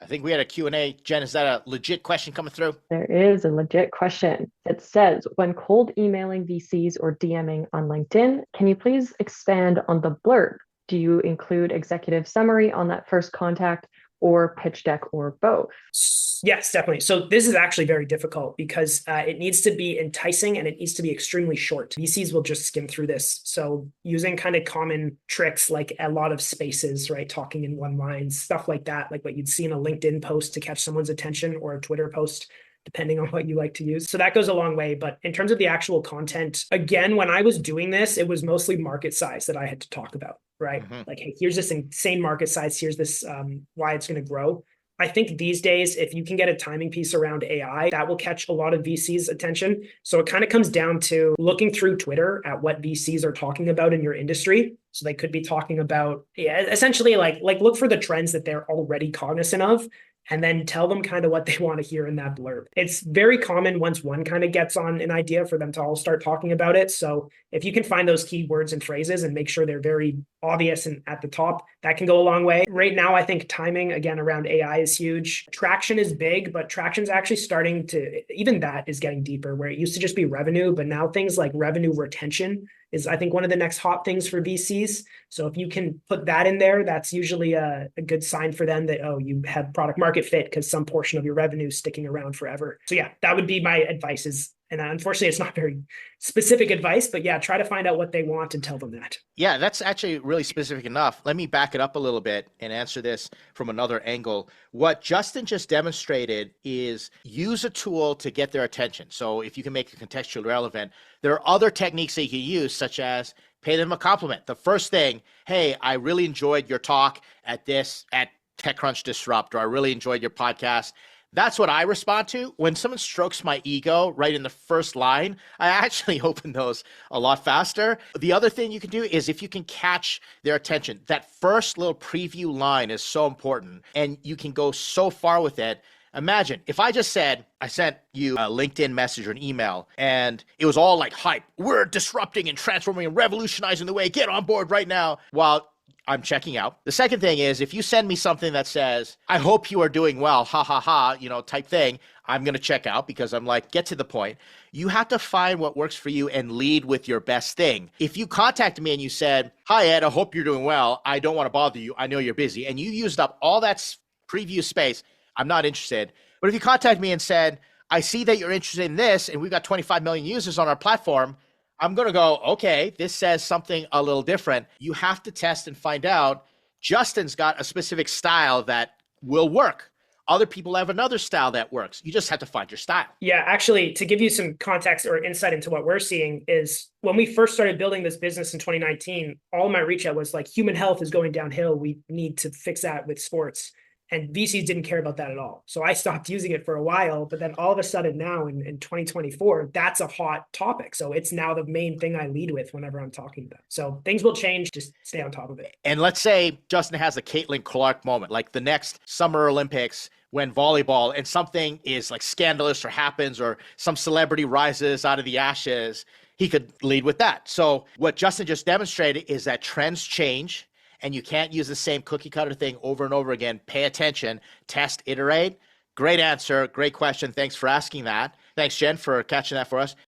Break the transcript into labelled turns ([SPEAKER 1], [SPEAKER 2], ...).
[SPEAKER 1] think we had a Q&A. Jen, is that a legit question coming through?
[SPEAKER 2] There is a legit question. It says, when cold emailing VCs or DMing on LinkedIn, can you please expand on the blurb? Do you include executive summary on that first contact or pitch deck or both?
[SPEAKER 3] Yes, definitely. So this is actually very difficult because it needs to be enticing and it needs to be extremely short. VCs will just skim through this. So using kind of common tricks like a lot of spaces, right? Talking in one line, stuff like that, like what you'd see in a LinkedIn post to catch someone's attention or a Twitter post, depending on what you like to use. So that goes a long way. But in terms of the actual content, again, when I was doing this, it was mostly market size that I had to talk about, right? Like, hey, here's this insane market size. Here's this why it's going to grow. I think these days, if you can get a timing piece around AI, that will catch a lot of VCs' attention. So it kind of comes down to looking through Twitter at what VCs are talking about in your industry. So they could be talking about, essentially like look for the trends that they're already cognizant of, and then tell them kind of what they want to hear in that blurb. It's very common once one kind of gets on an idea for them to all start talking about it. So if you can find those key words and phrases and make sure they're very obvious and at the top, that can go a long way. Right now, I think timing, again, around AI is huge. Traction is big, but traction's actually starting to, even that is getting deeper, where it used to just be revenue, but now things like revenue retention is, I think, one of the next hot things for VCs. So if you can put that in there, that's usually a good sign for them that, oh, you have product market fit because some portion of your revenue is sticking around forever. So yeah, that would be my advice is, and unfortunately, it's not very specific advice, but yeah, try to find out what they want and tell them that.
[SPEAKER 1] Yeah, that's actually really specific enough. Let me back it up a little bit and answer this from another angle. What Justin just demonstrated is use a tool to get their attention. So if you can make it contextually relevant, there are other techniques that you can use, such as pay them a compliment. The first thing, hey, I really enjoyed your talk at TechCrunch Disrupt, or I really enjoyed your podcast. That's what I respond to. When someone strokes my ego right in the first line, I actually open those a lot faster. The other thing you can do is if you can catch their attention, that first little preview line is so important and you can go so far with it. Imagine if I just said, I sent you a LinkedIn message or an email and it was all like hype. We're disrupting and transforming and revolutionizing the way. Get on board right now. While I'm checking out. The second thing is if you send me something that says, I hope you are doing well, ha ha ha, type thing, I'm going to check out because I'm like, get to the point. You have to find what works for you and lead with your best thing. If you contacted me and you said, hi Ed, I hope you're doing well. I don't want to bother you. I know you're busy. And you used up all that preview space. I'm not interested. But if you contact me and said, I see that you're interested in this and we've got 25 million users on our platform, I'm going to go, okay, this says something a little different. You have to test and find out. Justin's got a specific style that will work. Other people have another style that works. You just have to find your style.
[SPEAKER 3] Yeah, actually, to give you some context or insight into what we're seeing is when we first started building this business in 2019, all my reach out was like, human health is going downhill. We need to fix that with sports. And VCs didn't care about that at all. So I stopped using it for a while, but then all of a sudden now in 2024, that's a hot topic. So it's now the main thing I lead with whenever I'm talking about. So things will change, just stay on top of it.
[SPEAKER 1] And let's say Justin has a Caitlin Clark moment, like the next Summer Olympics when volleyball and something is like scandalous or happens or some celebrity rises out of the ashes, he could lead with that. So what Justin just demonstrated is that trends change. And you can't use the same cookie cutter thing over and over again. Pay attention, test, iterate. Great answer. Great question. Thanks for asking that. Thanks, Jen, for catching that for us.